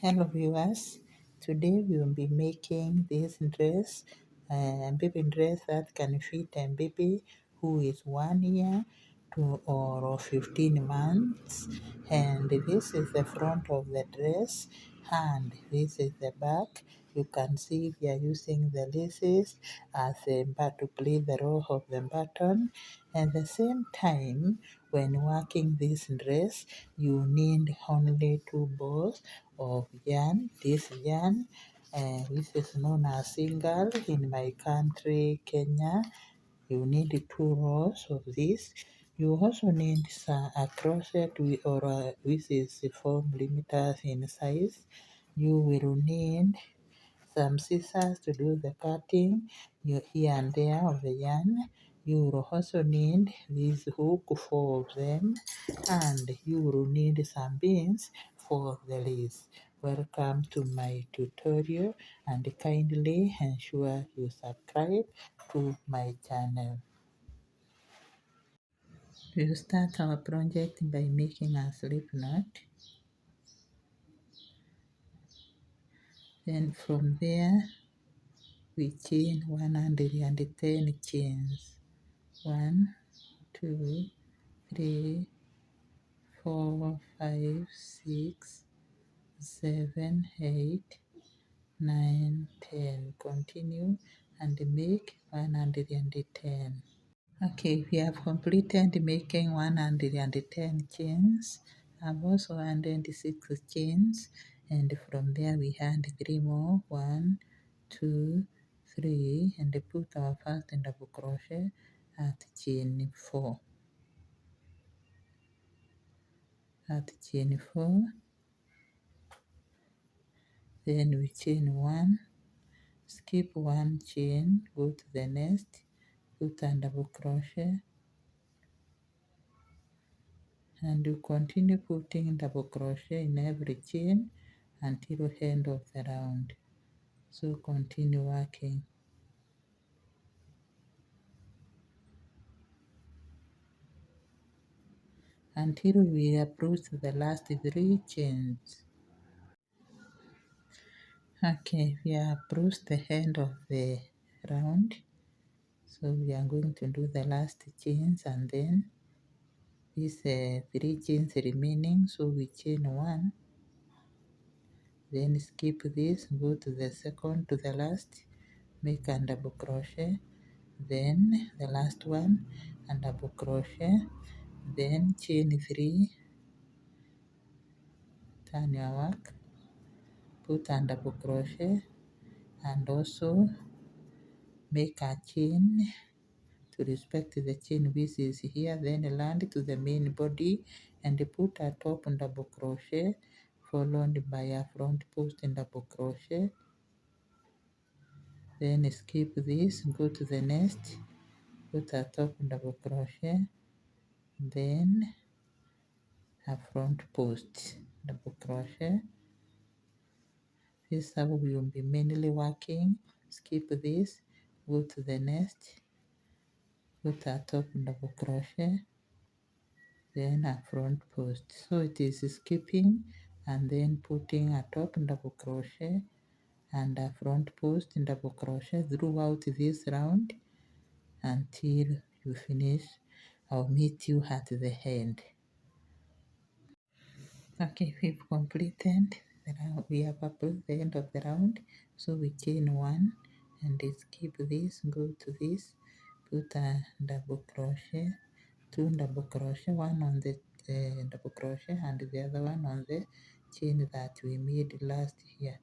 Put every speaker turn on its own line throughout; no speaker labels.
Hello viewers, today we will be making this dress, baby dress that can fit a baby who is 1 year to or 15 months. And this is the front of the dress and this is the back. You can see we are using the laces as a to play the role of the button. At the same time, when working this dress, you need only two balls of yarn. This yarn, which is known as single in my country, Kenya. You need two rows of this. You also need a crochet which is 4 millimeters in size. You will need some scissors to do the cutting here and there of the yarn. You will also need this hook, four of them, and you will need some beans for the lace. Welcome to my tutorial and kindly ensure you subscribe to my channel. We'll start our project by making a slip knot. Then from there we chain 110 chains. 1, 2, 3, 4, 5, 6, 7, 8, 9, 10. Continue and make 110. Okay, we have completed making 110 chains. I've also added 6 chains, and from there we add 3 more. 1, 2, 3, and put our first double crochet at chain 4. At chain 4, then we chain 1, skip 1 chain, go to the next, put a double crochet, and you continue putting double crochet in every chain until end of the round. So continue working until we approach the last 3 chains. Okay, we have approached the end of the round, so we are going to do the last chains and then these 3 chains remaining, so we chain 1, then skip this, go to the second to the last, make a double crochet, then the last one, and double crochet, then chain 3, turn your work, put a double crochet, and also make a chain to respect the chain which is here, then land to the main body and put a top double crochet followed by a front post double crochet, then skip this, go to the next, put a top double crochet, then a front post double crochet. This is how we will be mainly working. Skip this, go to the next, put a top double crochet, then a front post. So it is skipping and then putting a top double crochet and a front post double crochet throughout this round until you finish. I'll meet you at the end. Okay, we've completed the round. We have approached the end of the round, so we chain 1 and skip this, go to this, put a double crochet, 2 double crochet, one on the double crochet and the other one on the chain that we made last here.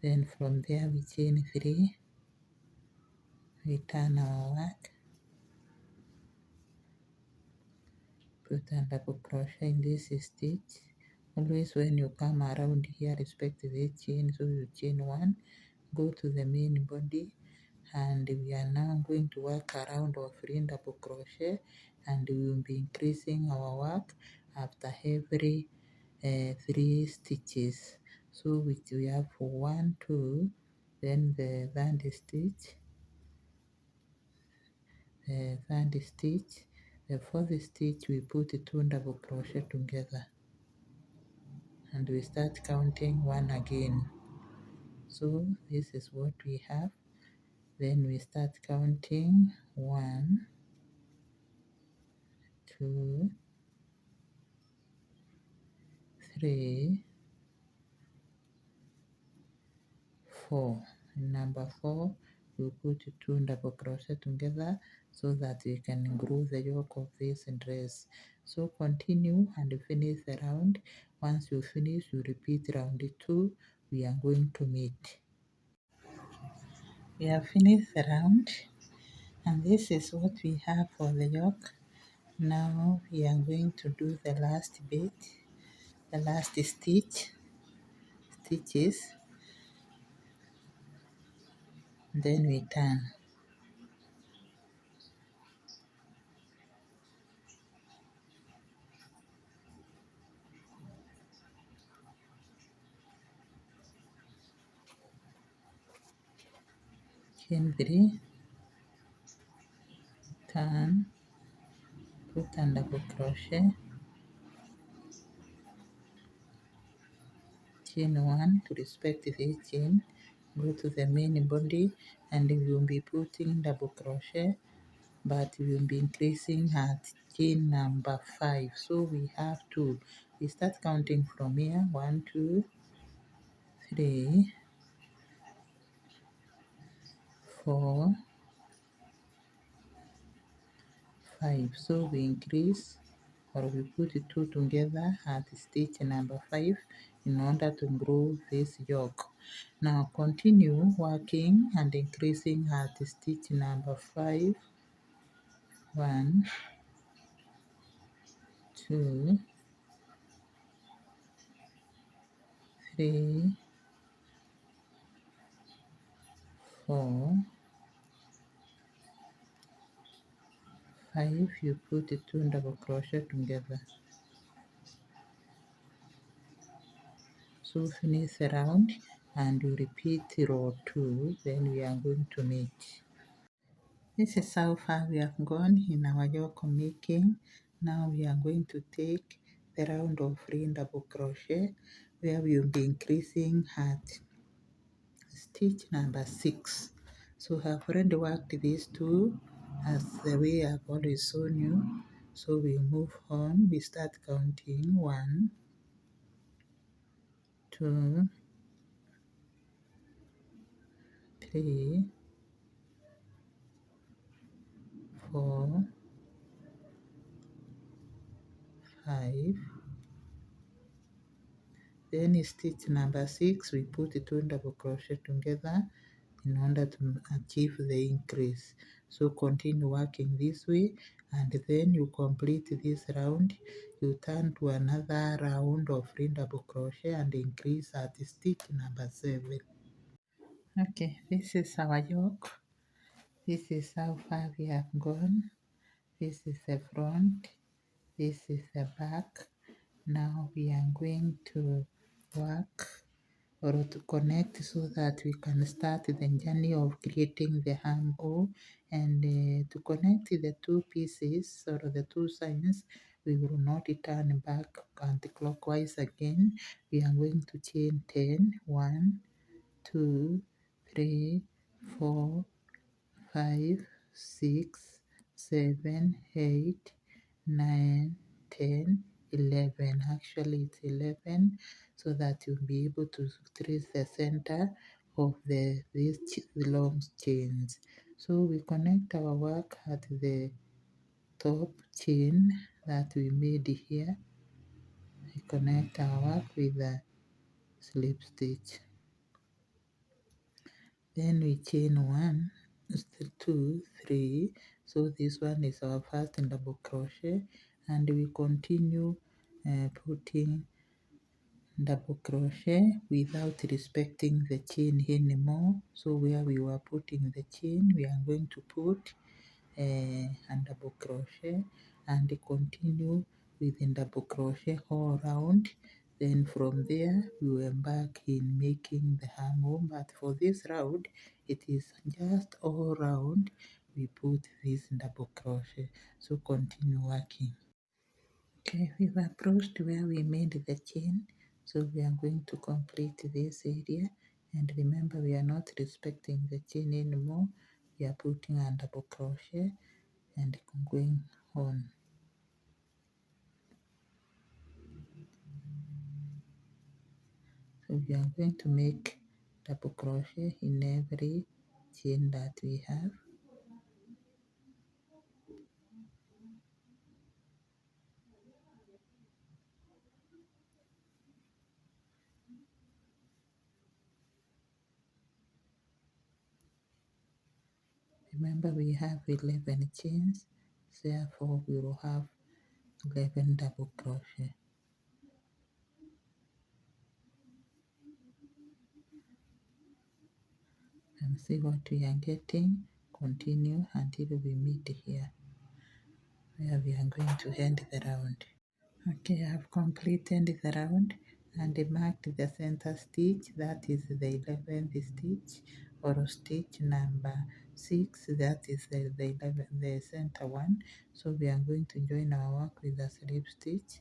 Then from there we chain 3, we turn our work, put a double crochet in this stitch. Always when you come around here, respect the chain, so you chain 1, go to the main body, and we are now going to work around our free double crochet, and we will be increasing our work after every 3 stitches. So we have 1, 2, then the third stitch, The fourth stitch we put 2 double crochet together and we start counting 1 again. So this is what we have. Then we start counting 1, 2, 3, 4. In number 4, we put 2 double crochet together so that we can glue the yoke of this dress. So continue and finish the round. Once you finish, you repeat round 2. We are going to meet. We have finished the round, and this is what we have for the yoke. Now we are going to do the last bit, the last stitches, then we turn. Chain 3, turn, put and double crochet, chain 1 to respect this chain, go to the main body and we will be putting double crochet, but we will be increasing at chain number 5. So we have 2. We start counting from here, 1, 2, 3, 4, 5. So we increase or we put the 2 together at stitch number 5 in order to grow this yoke. Now continue working and increasing at stitch number 5. 1, 2, 3, 4, 5. You put the 2 double crochet together. So finish the round and you repeat row 2, then we are going to meet. This is how far we have gone in our yoke making. Now we are going to take the round of 3 double crochet where we will be increasing at stitch number 6. So I have already worked these 2 as the way I've always shown you. So we move on, we start counting 1, 2, 3, 4, 5. Then stitch number 6, we put 2 double crochet together in order to achieve the increase. So continue working this way and then you complete this round. You turn to another round of 3 double crochet and increase at stitch number 7. Okay, this is our yoke. This is how far we have gone. This is the front. This is the back. Now we are going to work or to connect so that we can start the journey of creating the armhole. And to connect the 2 pieces or the 2 sides, we will not turn back counterclockwise again. We are going to chain 10, 1, 2, 3, 4, 5, 6, 7, 8, 9, 10, 11. Actually it's 11, so that you'll be able to trace the center of these long chains. So we connect our work at the top chain that we made here. We connect our work with the slip stitch. Then we chain 1, 2, 3. So this one is our first double crochet and we continue putting double crochet without respecting the chain anymore. So where we were putting the chain, we are going to put a double crochet and continue with the double crochet all around. Then from there we will embark in making the armhole, but for this round it is just all round we put this double crochet. So continue working. Okay, we've approached where we made the chain, so we are going to complete this area. And remember, we are not respecting the chain anymore. We are putting a double crochet and going on. So we are going to make double crochet in every chain that we have. Remember, we have 11 chains, therefore we will have 11 double crochet. And see what we are getting. Continue until we meet here, where we are going to end the round. Okay, I have completed the round and marked the center stitch, that is the 11th stitch, or stitch number 6, that is the center one. So we are going to join our work with the slip stitch,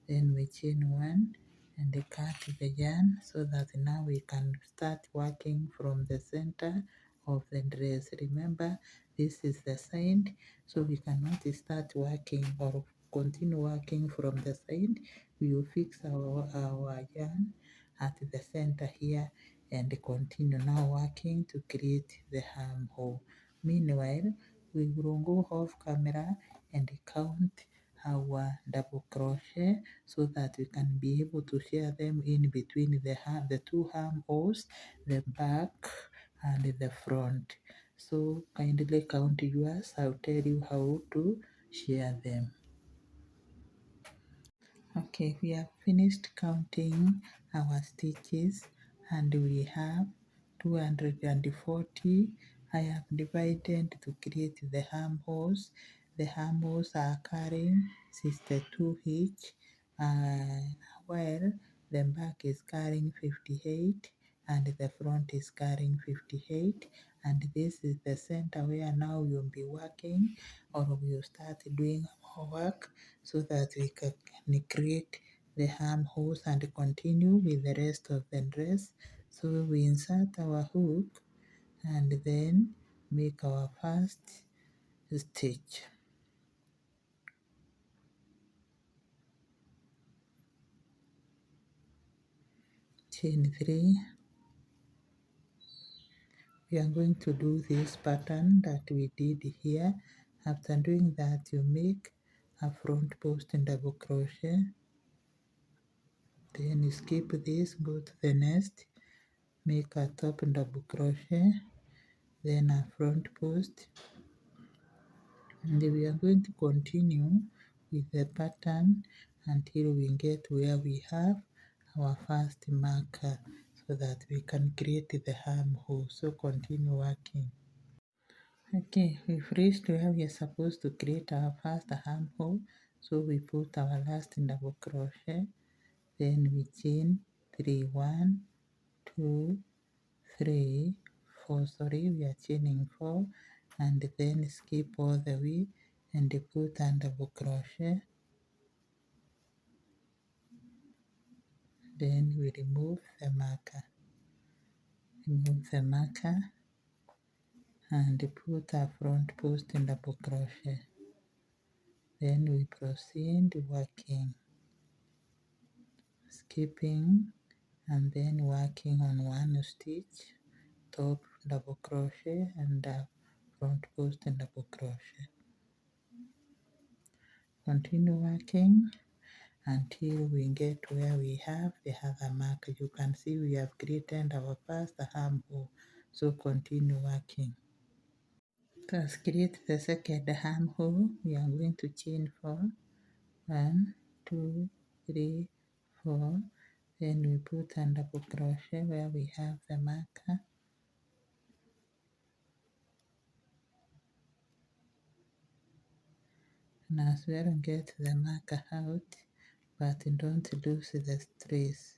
then we chain 1 and cut the yarn, so that now we can start working from the center of the dress. Remember, this is the side, so we cannot start working or continue working from the side. We will fix our yarn at the center here and continue now working to create the armhole. Meanwhile, we will go off camera and count our double crochet, so that we can be able to share them in between the two armholes, the back and the front. So kindly count yours. I'll tell you how to share them. Okay, we have finished counting our stitches and we have 240. I have divided to create the armholes. The armholes are carrying 62 each, while the back is carrying 58 and the front is carrying 58. And this is the center where now you'll be working, or we'll start doing our work, so that we can create the armholes and continue with the rest of the dress. So we insert our hook and then make our first stitch. Chain 3. We are going to do this pattern that we did here. After doing that, you make a front post and double crochet, then you skip this, go to the next, make a top double crochet, then a front post, and we are going to continue with the pattern until we get where we have our first marker, so that we can create the armhole. So continue working. Okay, we've reached where we are supposed to create our first armhole, so we put our last double crochet, then we chain 3, 1, 2, 3, 4, sorry, we are chaining 4, and then skip all the way and put a double crochet, then we remove the marker, and put a front post and double crochet, then we proceed working, skipping and then working on one stitch, top double crochet and front post and double crochet. Continue working until we get where we have the other mark. You can see we have created our first armhole, so continue working. To create the second armhole, we are going to chain 4, 1, 2, 3, 4, then we put a double crochet where we have the marker, and as well get the marker out, but don't lose the trace.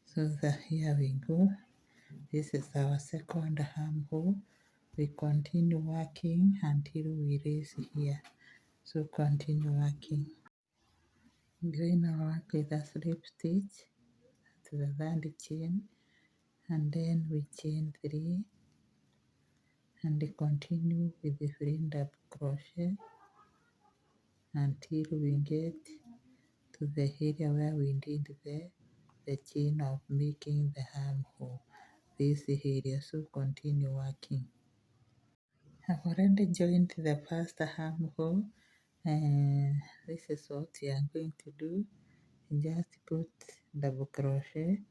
So here we go. This is our second armhole. We continue working until we reach here. So continue working. Join our work with a slip stitch to the third chain, and then we chain 3 and continue with the free double crochet until we get to the area where we did the chain of making the armhole. This area, so continue working. I've already joined the first armhole, and this is what we are going to do. Just put double crochet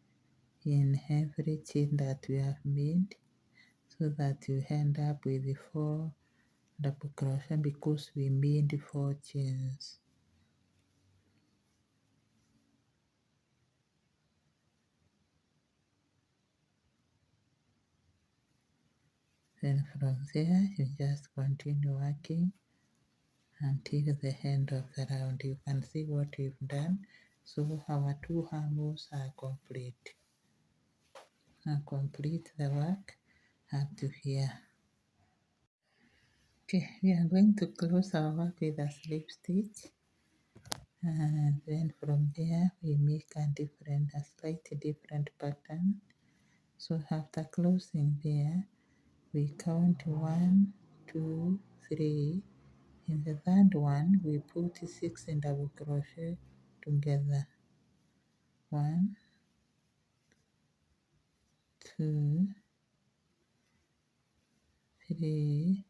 in every chain that we have made, so that you end up with 4 double crochet because we made 4 chains. Then from there you just continue working until the end of the round. You can see what we've done. So our 2 armholes are complete. Now complete the work up to here. Okay, we are going to close our work with a slip stitch, and then from there we make a slightly different pattern. So after closing there, we count 1, 2, 3. In the third one, we put 6 in double crochet together. 1, 2, 3,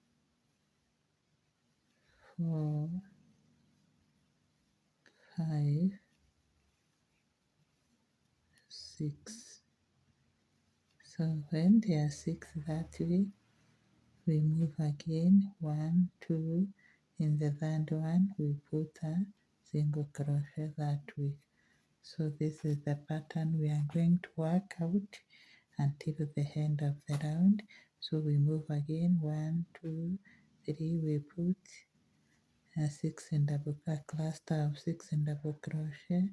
4, 5, 6. So when there are 6 that way, we move again. 1, 2. In the third one, we put a single crochet that way. So this is the pattern we are going to work out until the end of the round. So we move again. 1, 2, 3. We put a cluster of 6 in double crochet.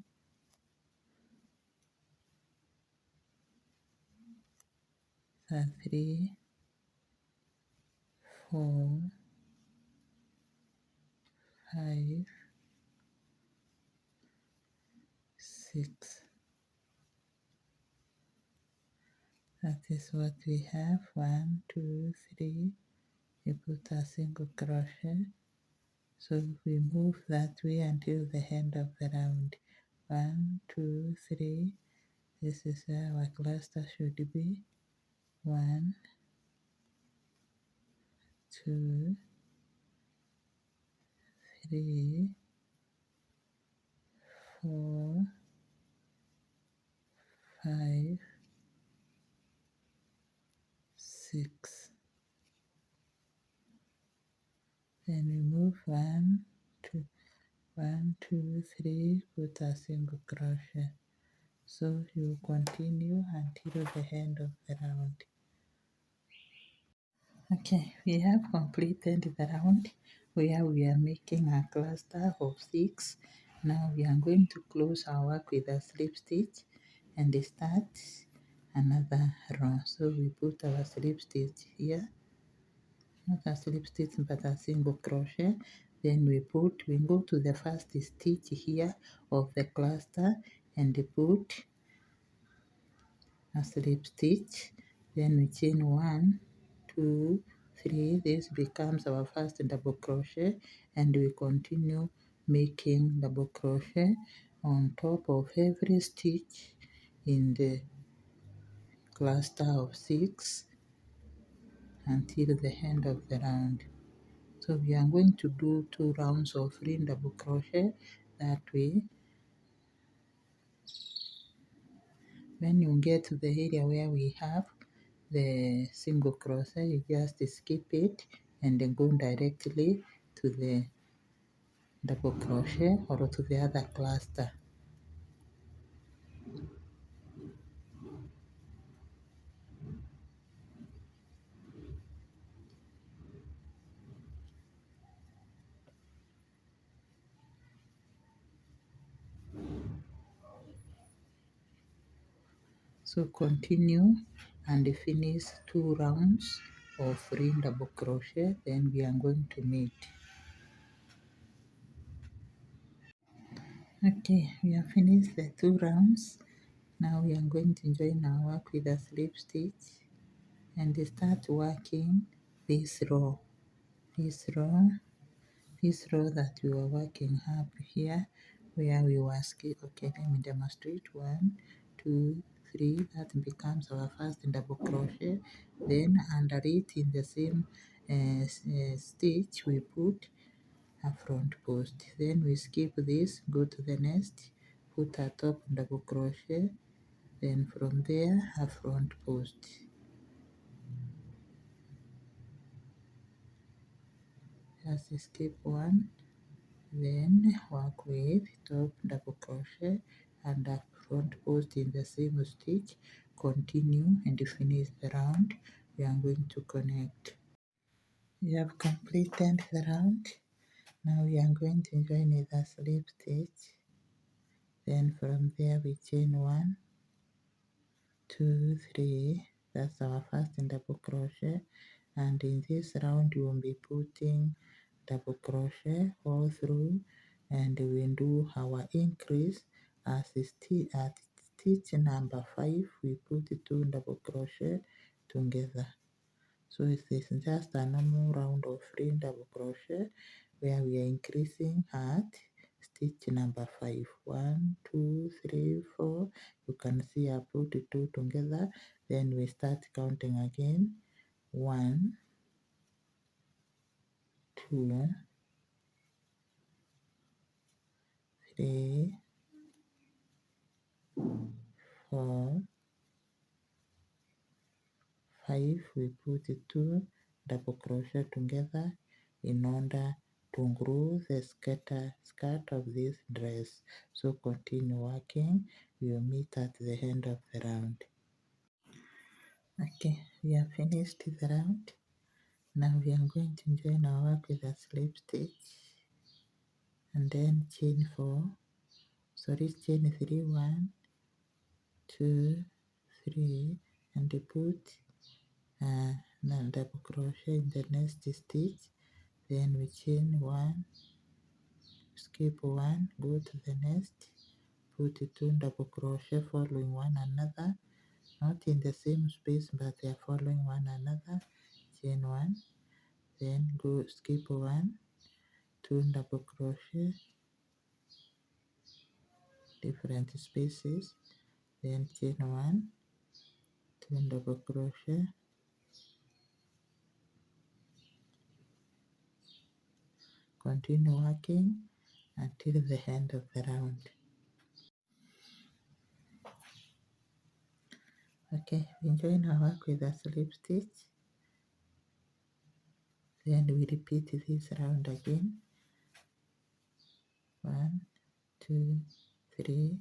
So 3, 4, 5, 6. That is what we have. 1, 2, 3. We put a single crochet. So we move that way until the end of the round. 1, 2, 3. This is where our cluster should be. 1, 2, 3, 4, 5, 6. Then we move 1, 2, 1, 2, 3, put a single crochet. So you continue until the end of the round. Okay, we have completed the round where we are making a cluster of 6. Now we are going to close our work with a slip stitch and start another row. So we put our slip stitch here, not a slip stitch but a single crochet. Then we go to the first stitch here of the cluster and put a slip stitch. Then we chain 1, 2, 3. This becomes our first double crochet, and we continue making double crochet on top of every stitch in the cluster of 6 until the end of the round. So we are going to do 2 rounds of free double crochet that way. When you get to the area where we have the single crochet, you just skip it and then go directly to the double crochet or to the other cluster. So continue and finish 2 rounds of ring double crochet, then we are going to meet. Okay, we have finished the 2 rounds. Now we are going to join our work with a slip stitch and start working this row. This row that we were working up here, where we were skip. Okay, let me demonstrate. 1, 2, 3. That becomes our first double crochet. Then under it, in the same stitch, we put a front post. Then we skip this, go to the next, put a top double crochet. Then from there, a front post. Just skip one. Then work with top double crochet and a front post in the same stitch. Continue and finish the round. We are going to connect. We have completed the round. Now we are going to join with a slip stitch. Then from there we chain 1, 2, 3. That's our first double crochet. And in this round we will be putting double crochet all through, and we do our increase at stitch number 5. We put 2 double crochet together. So it is just a normal round of ring double crochet where we are increasing at stitch number 5. 1, 2, 3, 4. You can see I put 2 together. Then we start counting again. 1, 2, 3, 4, 5. We put 2 double crochet together in order to grow the skirt of this dress. So continue working. We will meet at the end of the round. Okay, we have finished the round. Now we are going to join our work with a slip stitch and then chain 3, 1, 2, 3, and put double crochet in the next stitch. Then we chain 1, skip 1, go to the next, put 2 double crochet following one another, not in the same space but they are following one another. Chain 1, then go skip 1, 2 double crochet, different spaces, then chain 1, 2 double crochet, continue working until the end of the round. Okay, we join our work with a slip stitch. Then we repeat this round again. 1, 2, 3.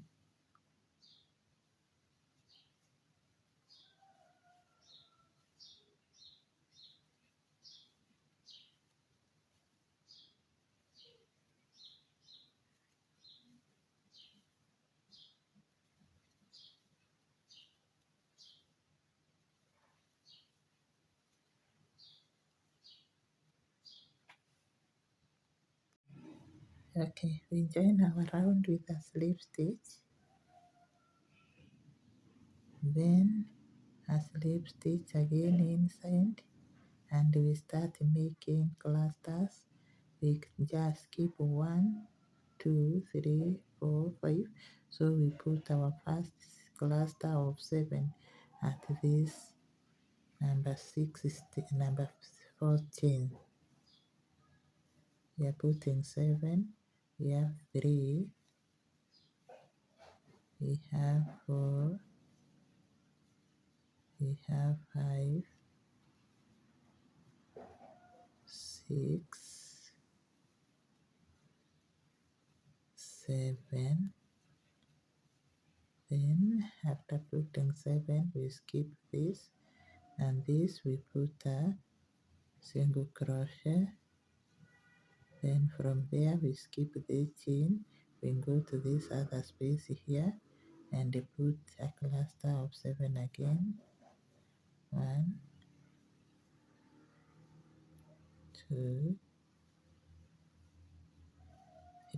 Okay, we join our round with a slip stitch. Then a slip stitch again inside, and we start making clusters. We just skip 1, 2, 3, 4, 5. So we put our first cluster of 7 at this number 4 chain. We are putting 7. We have 3. We have 4. We have 5, 6, 7. Then after putting 7, we skip this, and this we put a single crochet. Then from there we skip this chain, we go to this other space here and put a cluster of 7 again. 1, 2,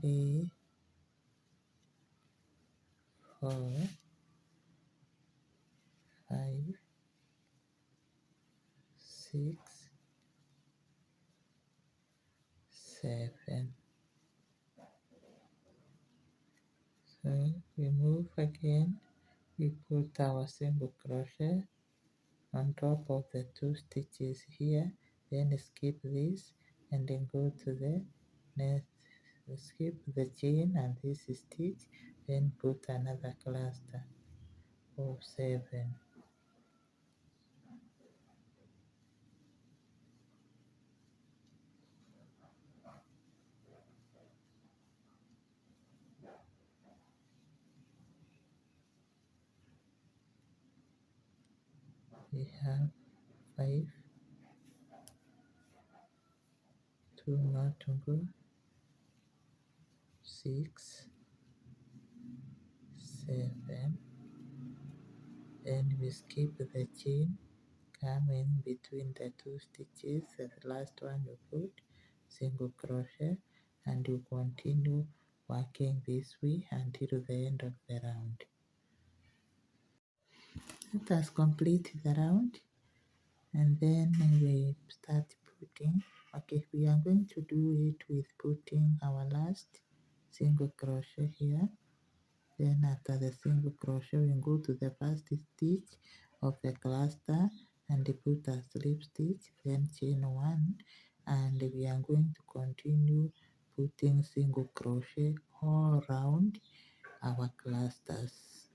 3, 4, 5, 6, 7. So we move again, we put our single crochet on top of the 2 stitches here, then skip this and then go to the next, skip the chain and this stitch, then put another cluster of 7. We have 5, 2 more to go, 6, 7, then we skip the chain, come in between the 2 stitches, the last one you put single crochet, and you continue working this way until the end of the round. Let us complete the round and then we start putting. Okay, we are going to do it with putting our last single crochet here. Then after the single crochet we go to the first stitch of the cluster and put a slip stitch, then chain 1, and we are going to continue putting single crochet all around our clusters.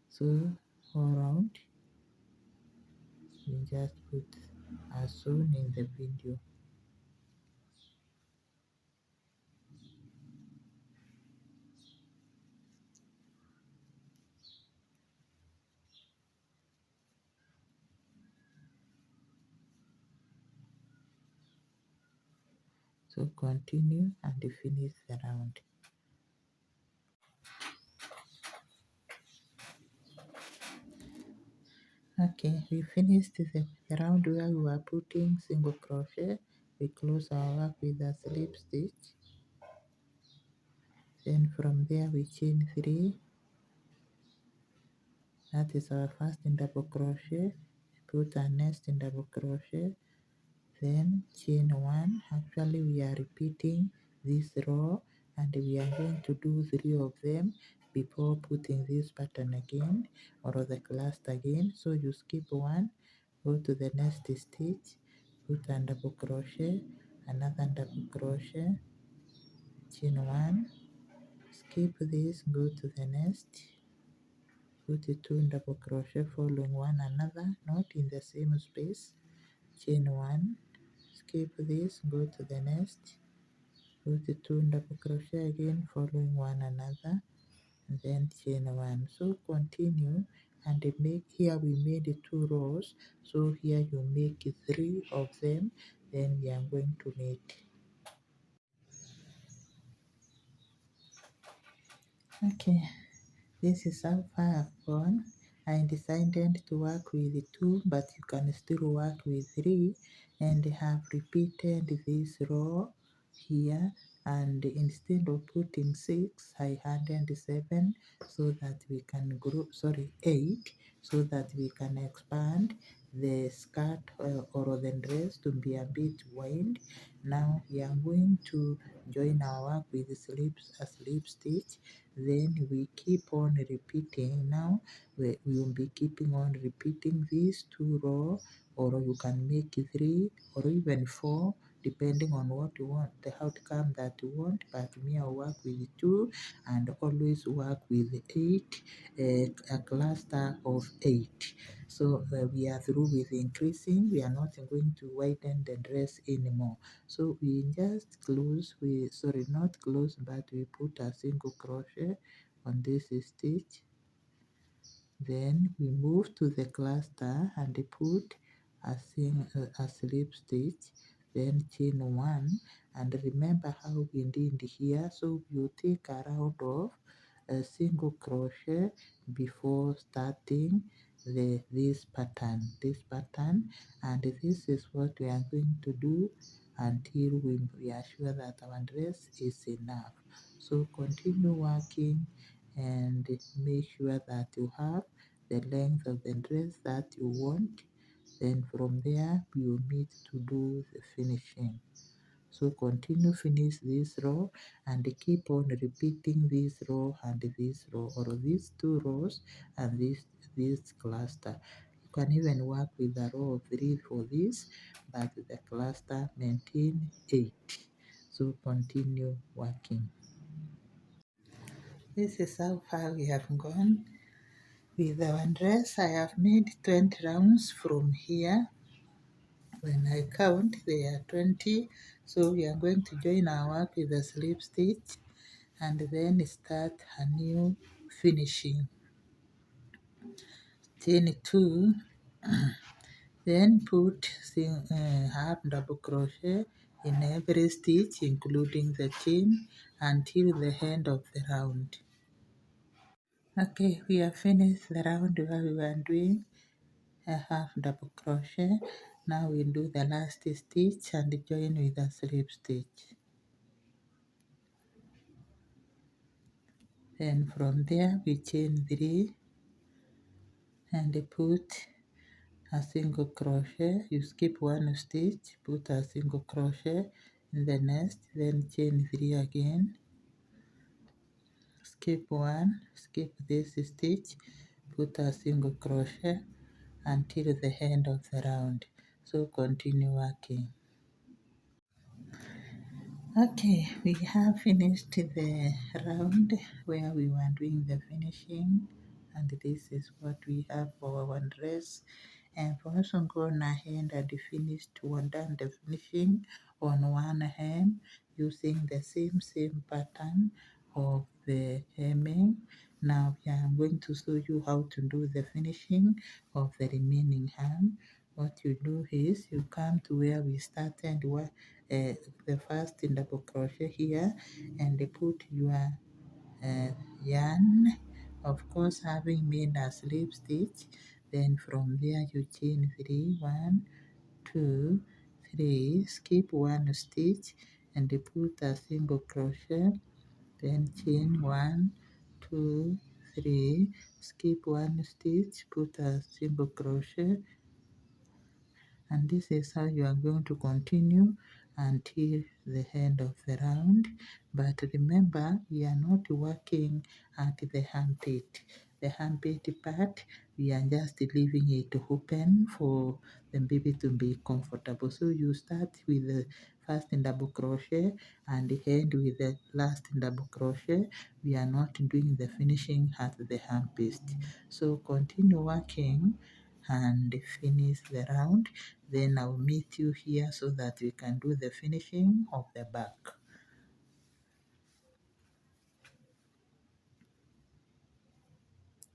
So all around we just put as shown in the video. So continue and finish the round. Okay, we finished the round where we were putting single crochet. We close our work with a slip stitch. Then from there we chain 3. That is our first in double crochet. Put a next in double crochet. Then chain 1. Actually we are repeating this row and we are going to do 3 of them before putting this pattern again or the cluster again. So you skip 1, go to the next stitch, put a double crochet, another double crochet, chain 1, skip this, go to the next, put 2 double crochet following one another, not in the same space, chain 1, skip this, go to the next, put 2 double crochet again following one another, and then chain 1. So continue and make, here we made 2 rows, so here you make 3 of them, then we are going to knit. Okay, this is how far I've gone. I decided to work with 2, but you can still work with 3, and have repeated this row here, and instead of putting 6 I added 7 so that we can group, 8, so that we can expand the skirt or the dress to be a bit wide. Now we are going to join our work with a slip stitch, then we keep on repeating. Now we will be keeping on repeating these 2 rows, or you can make 3 or even 4 depending on what you want, the outcome that you want. But me, I work with 2 and always work with 8, a cluster of 8. So we are through with increasing. We are not going to widen the dress anymore. So we just close, not close, but we put a single crochet on this stitch. Then we move to the cluster and put a slip stitch, then chain 1, and remember how we did here. So you take a round of a single crochet before starting this pattern, and this is what we are going to do until we are sure that our dress is enough. So continue working and make sure that you have the length of the dress that you want. Then from there you need to do the finishing. So continue finish this row and keep on repeating this row and this row, or these two rows and this cluster. You can even work with a row of 3 for this, but the cluster maintain 8. So continue working. This is how far we have gone with our dress. I have made 20 rounds from here. When I count, they are 20. So we are going to join our work with a slip stitch and then start a new finishing. Chain 2, then put half double crochet in every stitch including the chain until the end of the round. Okay, we have finished the round where we were doing a half double crochet. Now we do the last stitch and join with a slip stitch. Then from there we chain 3 and put a single crochet. You skip one stitch, put a single crochet in the next, then chain 3 again, skip one, skip this stitch, put a single crochet until the end of the round. So continue working. Okay, we have finished the round where we were doing the finishing, and this is what we have for our dress. And I've also gone ahead and done the finishing on one hem using the same pattern of the hemming. Now I'm going to show you how to do the finishing of the remaining hem. What you do is you come to where we started the first double crochet here and put your yarn, of course having made a slip stitch. Then from there you chain 3, 1, 2, 3, skip one stitch and put a single crochet, then chain 1, 2, 3, skip one stitch, put a single crochet, and this is how you are going to continue until the end of the round. But remember, we are not working at the armpit. The armpit part, we are just leaving it open for the baby to be comfortable. So you start with the first double crochet and end with the last double crochet. We are not doing the finishing at the armpit. So continue working and finish the round. Then I'll meet you here so that we can do the finishing of the back.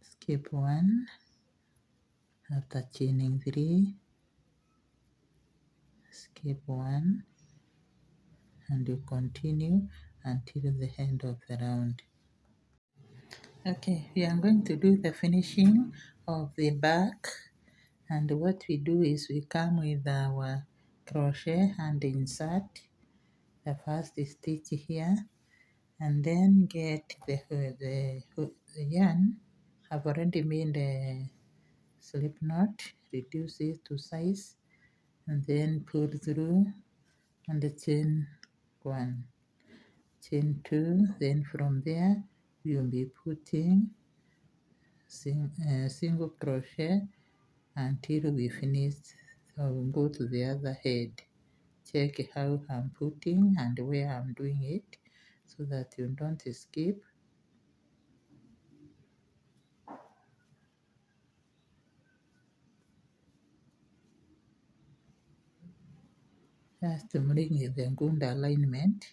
Skip one after chaining 3, skip one, and you continue until the end of the round. Okay, we are going to do the finishing of the back, and what we do is we come with our crochet and insert the first stitch here, and then get the yarn. I've already made a slip knot, reduce it to size, and then pull through and chain 1, chain 2. Then from there we will be putting single crochet until we finish. So we'll go to the other head. Check how I'm putting and where I'm doing it so that you don't skip. Just bring the good alignment.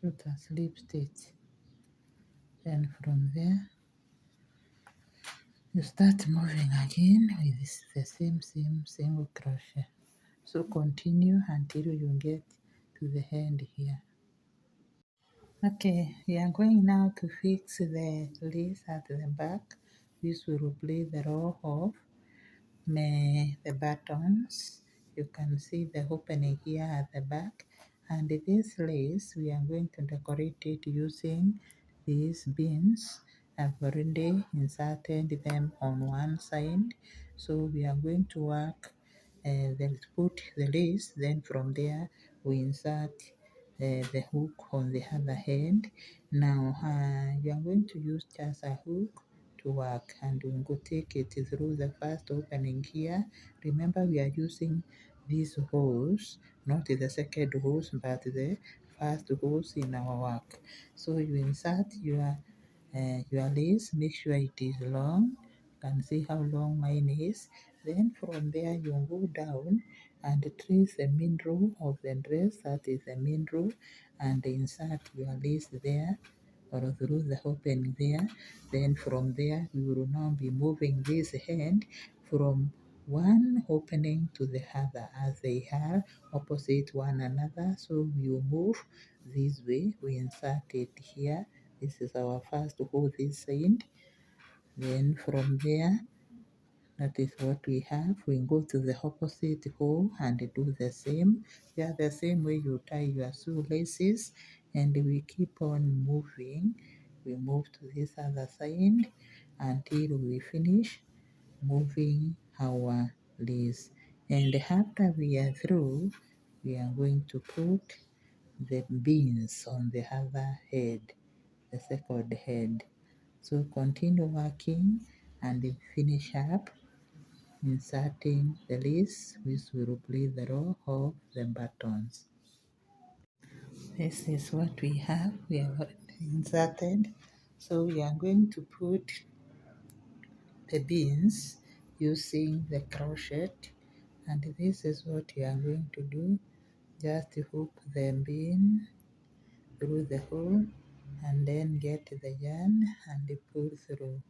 put a slip stitch. Then from there you start moving again with the same single crochet. So continue until you get to the end here. Okay, we are going now to fix the lace at the back. This will replace the row of the buttons. You can see the opening here at the back, and this lace we are going to decorate it using these beans. I've already inserted them on one side, so we are going to work then put the lace, then from there we insert the hook on the other hand. Now you are going to use just a hook to work, and we will take it through the first opening here. Remember, we are using these holes, not the second holes, but the first holes in our work. So you insert your lace, make sure it is long. You can see how long mine is. Then from there you go down and trace the main row of the dress, that is the main row, and insert your lace there or through the opening there. Then from there we will now be moving this hand from one opening to the other as they are opposite one another. So you move this way, we insert it here. This is our first hole this side. Then from there, that is what we have. We go to the opposite hole and do the same. Yeah, the same way you tie your shoelaces, and we keep on moving. We move to this other side until we finish moving our lace. And after we are through, we are going to put the beans on the other head, the second head. So continue working and finish up inserting the lace, which will replace the row of the buttons. This is what we have. We have inserted. So we are going to put the beans using the crochet, and this is what you are going to do. Just hook the bean through the hole and then get the yarn and pull through.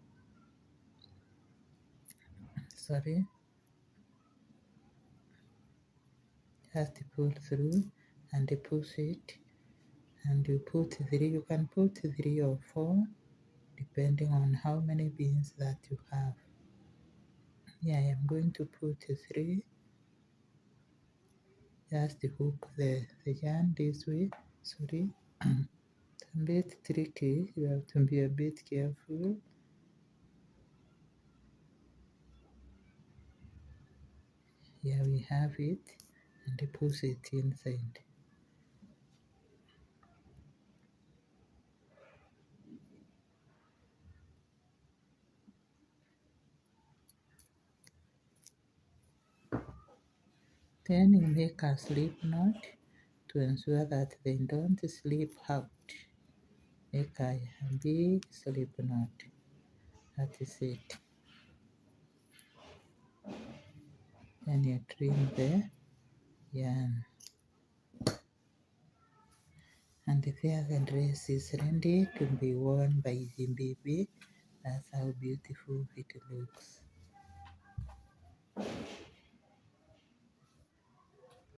Sorry, just pull through and push it, and you put three. You can put 3 or 4 depending on how many beans that you have. Yeah, I am going to put 3. Just hook the yarn this way. Sorry, it's a bit tricky. You have to be a bit careful. Here we have it, and push it inside. Then you make a slip knot to ensure that they don't slip out. Make a big slip knot. That is it. Then you trim the yarn. And there the dress is ready to be worn by the baby. That's how beautiful it looks.